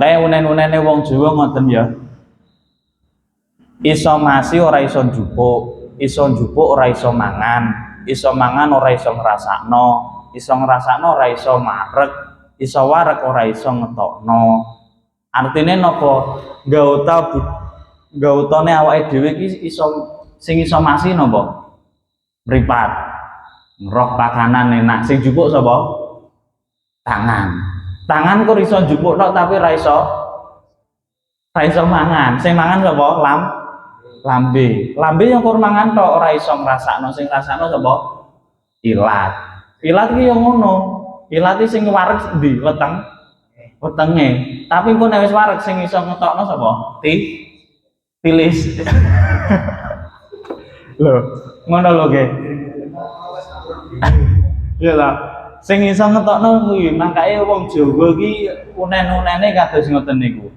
Makanya unen-unene wong Jawa ngoten ya. Iso masi ora iso njupuk ora iso mangan ora iso ngrasakno, iso ngrasakno ora iso marek, iso warek ora iso ngetokno. Artine napa? Gautane awake dhewe iki iso sing iso masi napa? Mripat. Ngroh pakanan enak, sing njupuk sapa? Tangan. Tangan kok iso njupuk tok tapi ra iso mangan. Sing mangan sapa? Lambe. Lambe yang kur mangan tok ora iso ngrasakno, sing ngrasakno sapa? Ilat. Ilat iki yo ngono. Ilat iki sing wareg ndi? Wetenge. Tapi engko nek wis wareg sing iso ngetokno sapa? Tilis. Lho, ngono lho nggih. Iya ta. Sing iso ngetokno kuwi, makake wong Jawa iki unen-unene kados ngoten niku.